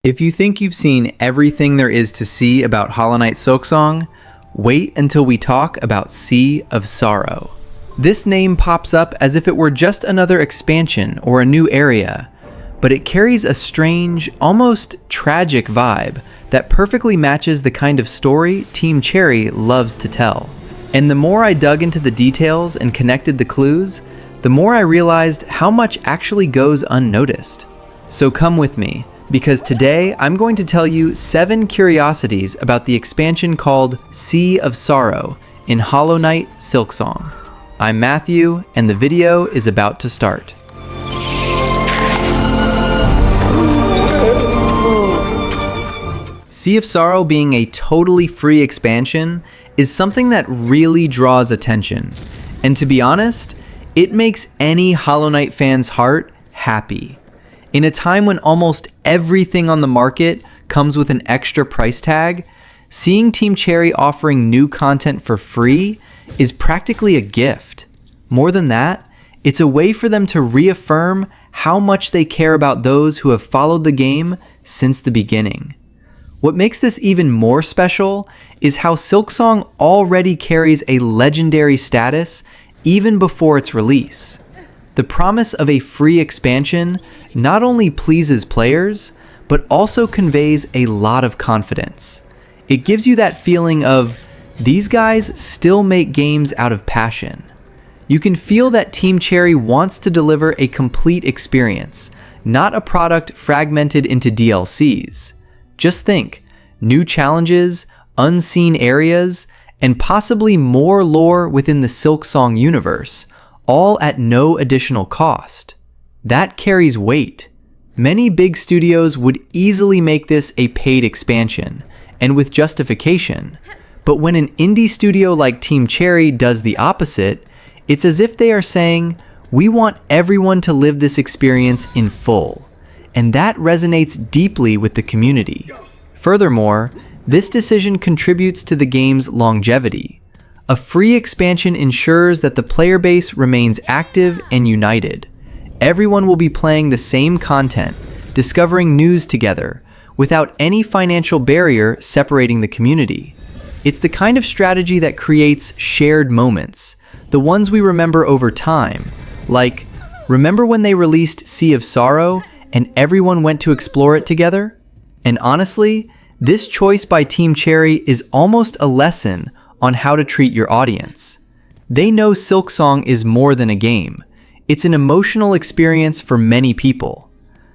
If you think you've seen everything there is to see about Hollow Knight Silksong, wait until we talk about Sea of Sorrow. This name pops up as if it were just another expansion or a new area, but it carries a strange, almost tragic vibe that perfectly matches the kind of story Team Cherry loves to tell. And the more I dug into the details and connected the clues, the more I realized how much actually goes unnoticed. So come with me, because today I'm going to tell you 7 curiosities about the expansion called Sea of Sorrow in Hollow Knight Silksong. I'm Matthew, and the video is about to start. Sea of Sorrow being a totally free expansion is something that really draws attention. And to be honest, it makes any Hollow Knight fan's heart happy. In a time when almost everything on the market comes with an extra price tag, seeing Team Cherry offering new content for free is practically a gift. More than that, it's a way for them to reaffirm how much they care about those who have followed the game since the beginning. What makes this even more special is how Silksong already carries a legendary status even before its release. The promise of a free expansion not only pleases players, but also conveys a lot of confidence. It gives you that feeling of, these guys still make games out of passion. You can feel that Team Cherry wants to deliver a complete experience, not a product fragmented into DLCs. Just think, new challenges, unseen areas, and possibly more lore within the Silksong universe, all at no additional cost. That carries weight. Many big studios would easily make this a paid expansion, and with justification. But when an indie studio like Team Cherry does the opposite, it's as if they are saying, we want everyone to live this experience in full. And that resonates deeply with the community. Furthermore, this decision contributes to the game's longevity. A free expansion ensures that the player base remains active and united. Everyone will be playing the same content, discovering news together, without any financial barrier separating the community. It's the kind of strategy that creates shared moments, the ones we remember over time, like, remember when they released Sea of Sorrow and everyone went to explore it together? And honestly, this choice by Team Cherry is almost a lesson on how to treat your audience. They know Silksong is more than a game. It's an emotional experience for many people.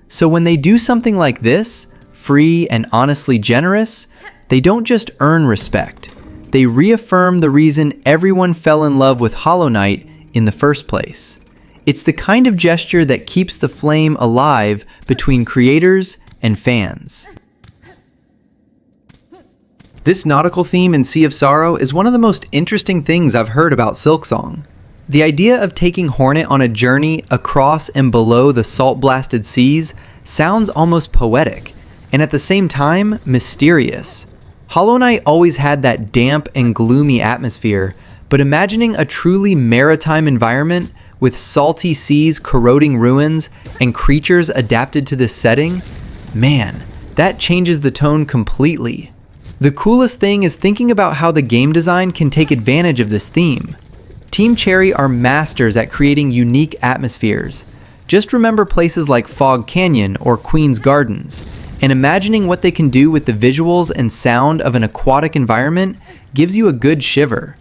So when they do something like this, free and honestly generous, they don't just earn respect. They reaffirm the reason everyone fell in love with Hollow Knight in the first place. It's the kind of gesture that keeps the flame alive between creators and fans. This nautical theme in Sea of Sorrow is one of the most interesting things I've heard about Silksong. The idea of taking Hornet on a journey across and below the salt-blasted seas sounds almost poetic, and at the same time, mysterious. Hollow Knight always had that damp and gloomy atmosphere, but imagining a truly maritime environment with salty seas corroding ruins and creatures adapted to this setting, man, that changes the tone completely. The coolest thing is thinking about how the game design can take advantage of this theme. Team Cherry are masters at creating unique atmospheres. Just remember places like Fog Canyon or Queen's Gardens, and imagining what they can do with the visuals and sound of an aquatic environment gives you a good shiver.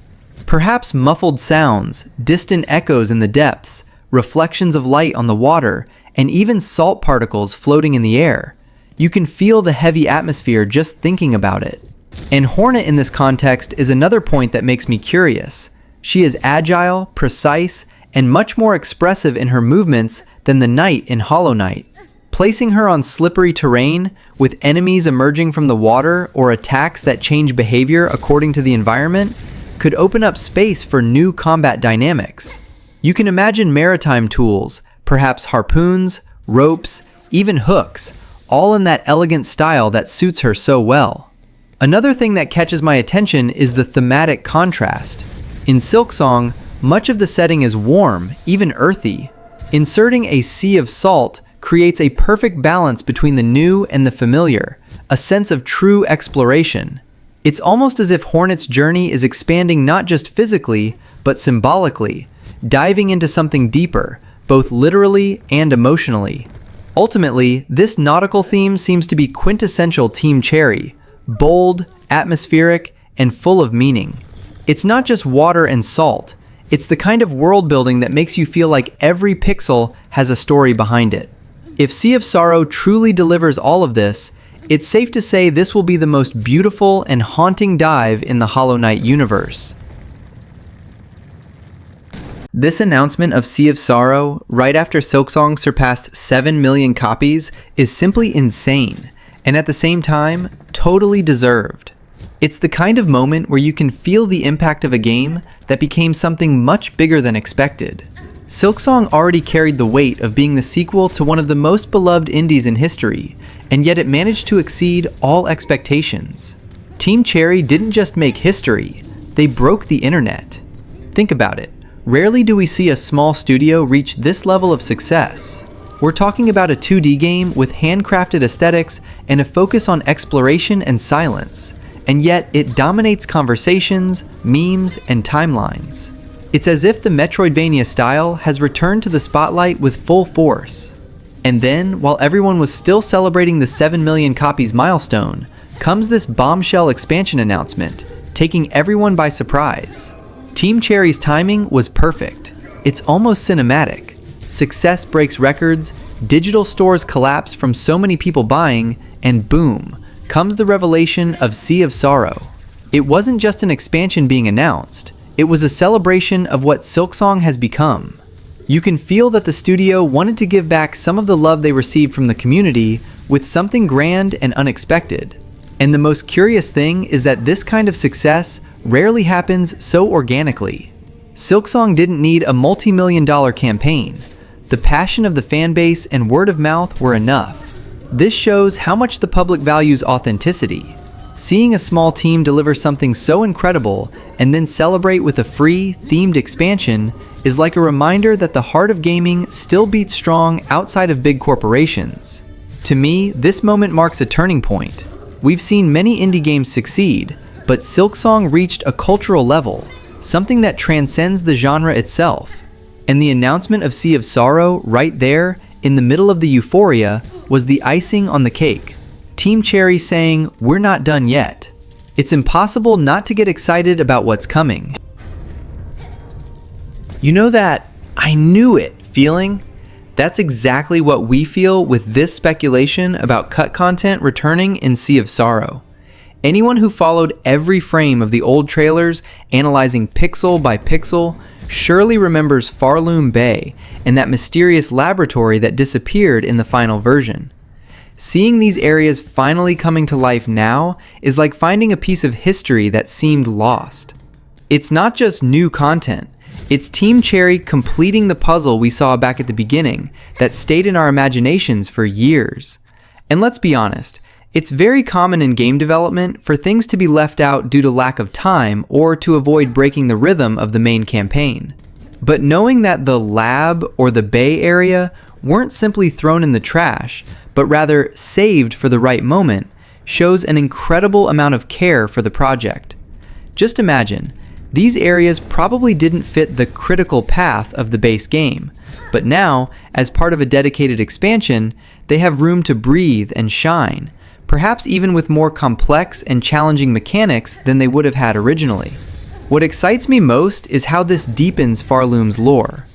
Perhaps muffled sounds, distant echoes in the depths, reflections of light on the water, and even salt particles floating in the air. You can feel the heavy atmosphere just thinking about it. And Hornet in this context is another point that makes me curious. She is agile, precise, and much more expressive in her movements than the Knight in Hollow Knight. Placing her on slippery terrain, with enemies emerging from the water or attacks that change behavior according to the environment, could open up space for new combat dynamics. You can imagine maritime tools, perhaps harpoons, ropes, even hooks, all in that elegant style that suits her so well. Another thing that catches my attention is the thematic contrast. In Silksong, much of the setting is warm, even earthy. Inserting a sea of salt creates a perfect balance between the new and the familiar, a sense of true exploration. It's almost as if Hornet's journey is expanding not just physically, but symbolically, diving into something deeper, both literally and emotionally. Ultimately, this nautical theme seems to be quintessential Team Cherry, bold, atmospheric, and full of meaning. It's not just water and salt, it's the kind of world building that makes you feel like every pixel has a story behind it. If Sea of Sorrow truly delivers all of this, it's safe to say this will be the most beautiful and haunting dive in the Hollow Knight universe. This announcement of Sea of Sorrow, right after Silksong surpassed 7 million copies, is simply insane, and at the same time, totally deserved. It's the kind of moment where you can feel the impact of a game that became something much bigger than expected. Silksong already carried the weight of being the sequel to one of the most beloved indies in history, and yet it managed to exceed all expectations. Team Cherry didn't just make history, they broke the internet. Think about it. Rarely do we see a small studio reach this level of success. We're talking about a 2D game with handcrafted aesthetics and a focus on exploration and silence, and yet it dominates conversations, memes, and timelines. It's as if the Metroidvania style has returned to the spotlight with full force. And then, while everyone was still celebrating the 7 million copies milestone, comes this bombshell expansion announcement, taking everyone by surprise. Team Cherry's timing was perfect. It's almost cinematic. Success breaks records, digital stores collapse from so many people buying, and boom, comes the revelation of Sea of Sorrow. It wasn't just an expansion being announced, it was a celebration of what Silksong has become. You can feel that the studio wanted to give back some of the love they received from the community with something grand and unexpected. And the most curious thing is that this kind of success rarely happens so organically. Silksong didn't need a multi-million-dollar campaign. The passion of the fanbase and word of mouth were enough. This shows how much the public values authenticity. Seeing a small team deliver something so incredible and then celebrate with a free, themed expansion is like a reminder that the heart of gaming still beats strong outside of big corporations. To me, this moment marks a turning point. We've seen many indie games succeed, but Silksong reached a cultural level, something that transcends the genre itself. And the announcement of Sea of Sorrow right there, in the middle of the euphoria, was the icing on the cake. Team Cherry saying, "We're not done yet." It's impossible not to get excited about what's coming. You know that "I knew it" feeling? That's exactly what we feel with this speculation about cut content returning in Sea of Sorrow. Anyone who followed every frame of the old trailers, analyzing pixel by pixel, surely remembers Farloom Bay and that mysterious laboratory that disappeared in the final version. Seeing these areas finally coming to life now is like finding a piece of history that seemed lost. It's not just new content, it's Team Cherry completing the puzzle we saw back at the beginning that stayed in our imaginations for years. And let's be honest, it's very common in game development for things to be left out due to lack of time or to avoid breaking the rhythm of the main campaign. But knowing that the lab or the bay area weren't simply thrown in the trash, but rather saved for the right moment, shows an incredible amount of care for the project. Just imagine, these areas probably didn't fit the critical path of the base game, but now, as part of a dedicated expansion, they have room to breathe and shine, perhaps even with more complex and challenging mechanics than they would have had originally. What excites me most is how this deepens Farloom's lore.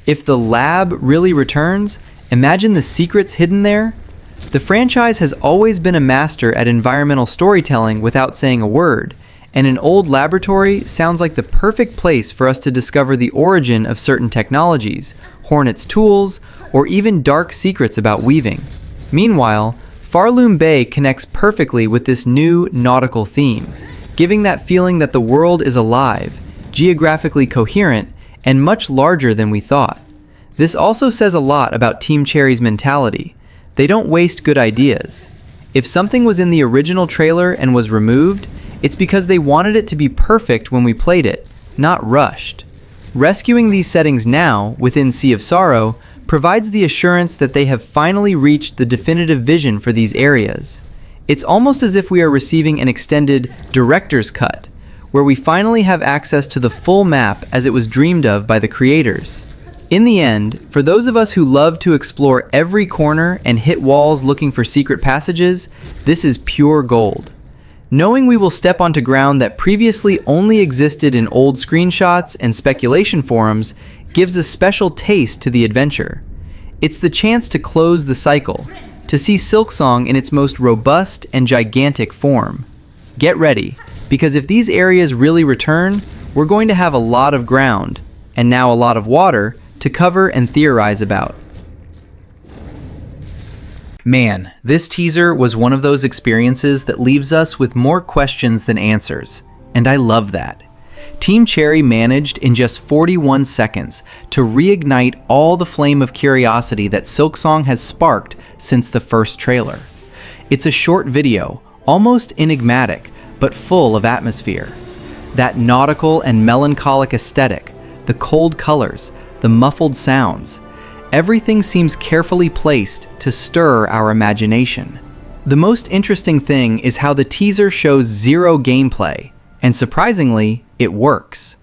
If the lab really returns, imagine the secrets hidden there. The franchise has always been a master at environmental storytelling without saying a word, and an old laboratory sounds like the perfect place for us to discover the origin of certain technologies, Hornet's tools, or even dark secrets about weaving. Meanwhile, Farloom Bay connects perfectly with this new nautical theme, giving that feeling that the world is alive, geographically coherent, and much larger than we thought. This also says a lot about Team Cherry's mentality. They don't waste good ideas. If something was in the original trailer and was removed, it's because they wanted it to be perfect when we played it, not rushed. Rescuing these settings now, within Sea of Sorrow, provides the assurance that they have finally reached the definitive vision for these areas. It's almost as if we are receiving an extended director's cut, where we finally have access to the full map as it was dreamed of by the creators. In the end, for those of us who love to explore every corner and hit walls looking for secret passages, this is pure gold. Knowing we will step onto ground that previously only existed in old screenshots and speculation forums gives a special taste to the adventure. It's the chance to close the cycle, to see Silksong in its most robust and gigantic form. Get ready, because if these areas really return, we're going to have a lot of ground, and now a lot of water, to cover and theorize about. Man, this teaser was one of those experiences that leaves us with more questions than answers, and I love that. Team Cherry managed in just 41 seconds to reignite all the flame of curiosity that Silksong has sparked since the first trailer. It's a short video, almost enigmatic, but full of atmosphere. That nautical and melancholic aesthetic, the cold colors, the muffled sounds, everything seems carefully placed to stir our imagination. The most interesting thing is how the teaser shows zero gameplay, and surprisingly, it works.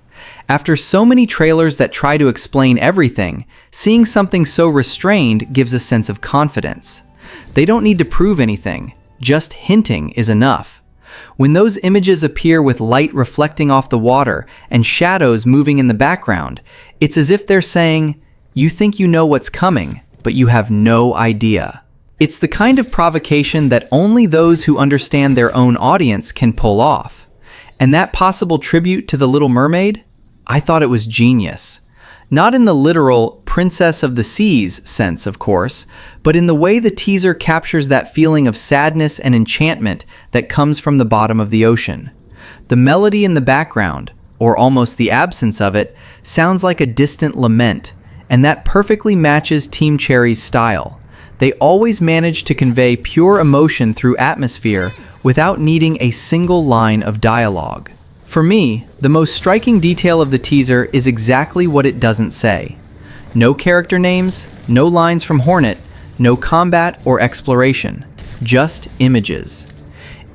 After so many trailers that try to explain everything, seeing something so restrained gives a sense of confidence. They don't need to prove anything, just hinting is enough. When those images appear with light reflecting off the water and shadows moving in the background, it's as if they're saying, "You think you know what's coming, but you have no idea." It's the kind of provocation that only those who understand their own audience can pull off. And that possible tribute to The Little Mermaid? I thought it was genius. Not in the literal Princess of the Seas sense, of course, but in the way the teaser captures that feeling of sadness and enchantment that comes from the bottom of the ocean. The melody in the background, or almost the absence of it, sounds like a distant lament, and that perfectly matches Team Cherry's style. They always manage to convey pure emotion through atmosphere without needing a single line of dialogue. For me, the most striking detail of the teaser is exactly what it doesn't say. No character names, no lines from Hornet, no combat or exploration, just images.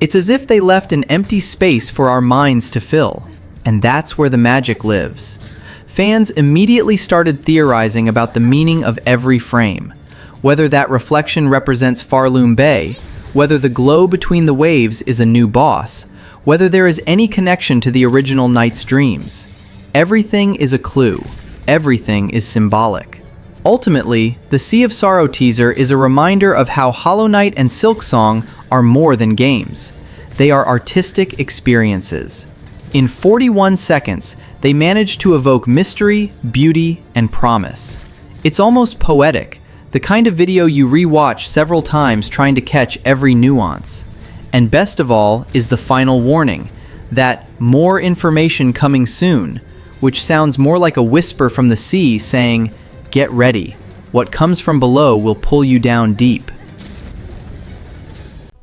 It's as if they left an empty space for our minds to fill, and that's where the magic lives. Fans immediately started theorizing about the meaning of every frame, whether that reflection represents Farloom Bay, whether the glow between the waves is a new boss, whether there is any connection to the original Knight's dreams. Everything is a clue. Everything is symbolic. Ultimately, the Sea of Sorrow teaser is a reminder of how Hollow Knight and Silksong are more than games. They are artistic experiences. In 41 seconds, they managed to evoke mystery, beauty, and promise. It's almost poetic, the kind of video you re-watch several times trying to catch every nuance. And best of all is the final warning, that more information coming soon, which sounds more like a whisper from the sea saying, "Get ready. What comes from below will pull you down deep."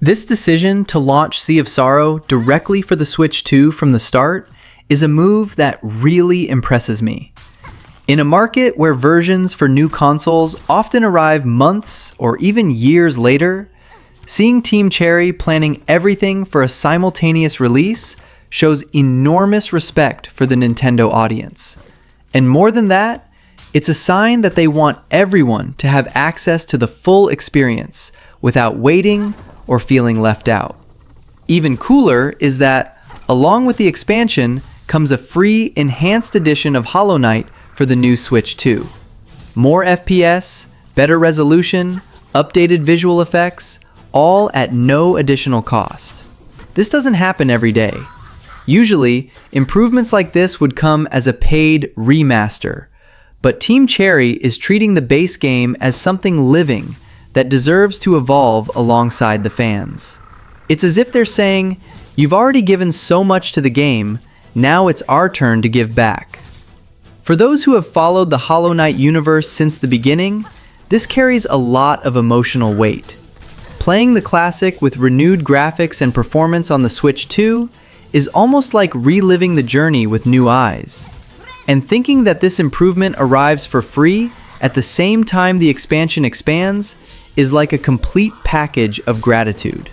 This decision to launch Sea of Sorrow directly for the Switch 2 from the start is a move that really impresses me. In a market where versions for new consoles often arrive months or even years later, seeing Team Cherry planning everything for a simultaneous release shows enormous respect for the Nintendo audience. And more than that, it's a sign that they want everyone to have access to the full experience without waiting or feeling left out. Even cooler is that, along with the expansion, comes a free enhanced edition of Hollow Knight for the new Switch 2. More FPS, better resolution, updated visual effects, all at no additional cost. This doesn't happen every day. Usually, improvements like this would come as a paid remaster, but Team Cherry is treating the base game as something living that deserves to evolve alongside the fans. It's as if they're saying, "You've already given so much to the game, now it's our turn to give back." For those who have followed the Hollow Knight universe since the beginning, this carries a lot of emotional weight. Playing the classic with renewed graphics and performance on the Switch 2 is almost like reliving the journey with new eyes. And thinking that this improvement arrives for free at the same time the expansion expands is like a complete package of gratitude.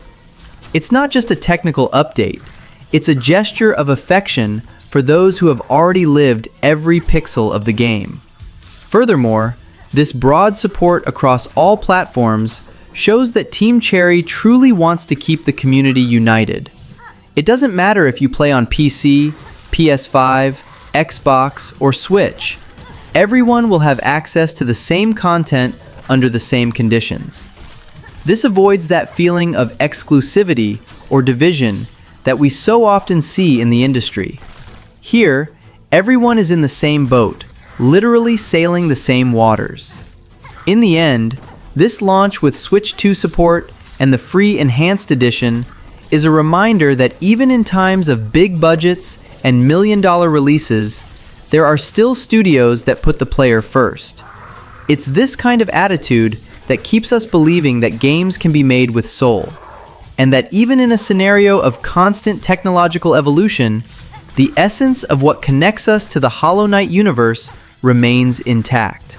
It's not just a technical update, it's a gesture of affection for those who have already lived every pixel of the game. Furthermore, this broad support across all platforms shows that Team Cherry truly wants to keep the community united. It doesn't matter if you play on PC, PS5, Xbox, or Switch. Everyone will have access to the same content under the same conditions. This avoids that feeling of exclusivity or division that we so often see in the industry. Here, everyone is in the same boat, literally sailing the same waters. In the end, this launch with Switch 2 support and the free Enhanced Edition is a reminder that even in times of big budgets and million-dollar releases, there are still studios that put the player first. It's this kind of attitude that keeps us believing that games can be made with soul, and that even in a scenario of constant technological evolution, the essence of what connects us to the Hollow Knight universe remains intact.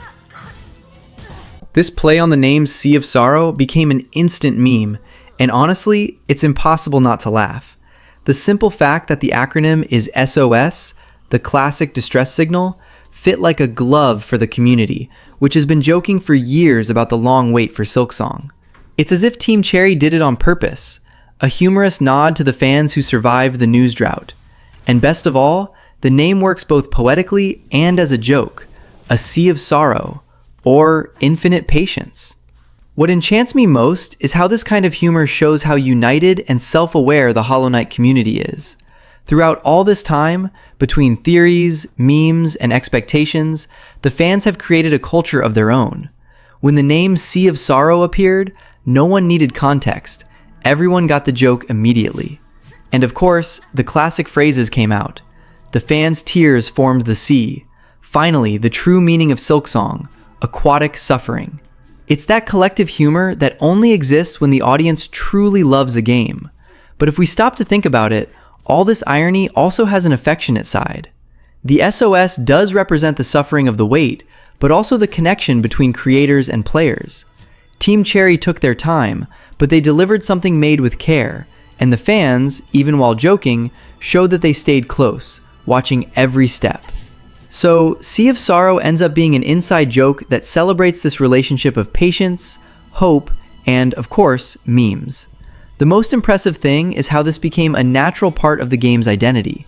This play on the name Sea of Sorrow became an instant meme, and honestly, it's impossible not to laugh. The simple fact that the acronym is SOS, the classic distress signal, fit like a glove for the community, which has been joking for years about the long wait for Silksong. It's as if Team Cherry did it on purpose, a humorous nod to the fans who survived the news drought. And best of all, the name works both poetically and as a joke, a sea of sorrow, or infinite patience. What enchants me most is how this kind of humor shows how united and self-aware the Hollow Knight community is. Throughout all this time, between theories, memes, and expectations, the fans have created a culture of their own. When the name Sea of Sorrow appeared, no one needed context. Everyone got the joke immediately. And of course, the classic phrases came out. The fans' tears formed the sea. Finally, the true meaning of Silksong, aquatic suffering. It's that collective humor that only exists when the audience truly loves a game. But if we stop to think about it, all this irony also has an affectionate side. The SOS does represent the suffering of the wait, but also the connection between creators and players. Team Cherry took their time, but they delivered something made with care, and the fans, even while joking, showed that they stayed close, watching every step. So, Sea of Sorrow ends up being an inside joke that celebrates this relationship of patience, hope, and, of course, memes. The most impressive thing is how this became a natural part of the game's identity.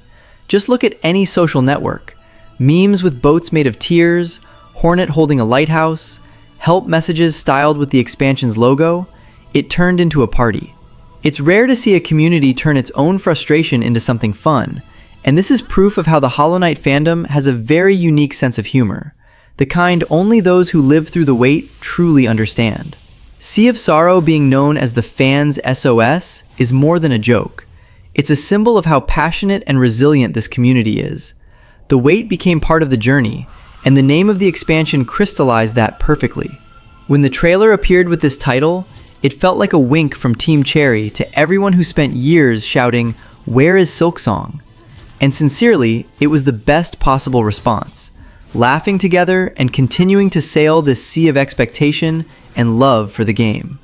Just look at any social network. Memes with boats made of tears, Hornet holding a lighthouse, help messages styled with the expansion's logo. It turned into a party. It's rare to see a community turn its own frustration into something fun, and this is proof of how the Hollow Knight fandom has a very unique sense of humor, the kind only those who live through the wait truly understand. Sea of Sorrow being known as the fans' SOS is more than a joke. It's a symbol of how passionate and resilient this community is. The wait became part of the journey, and the name of the expansion crystallized that perfectly. When the trailer appeared with this title, it felt like a wink from Team Cherry to everyone who spent years shouting, "Where is Silksong?" And sincerely, it was the best possible response, laughing together and continuing to sail this sea of expectation and love for the game.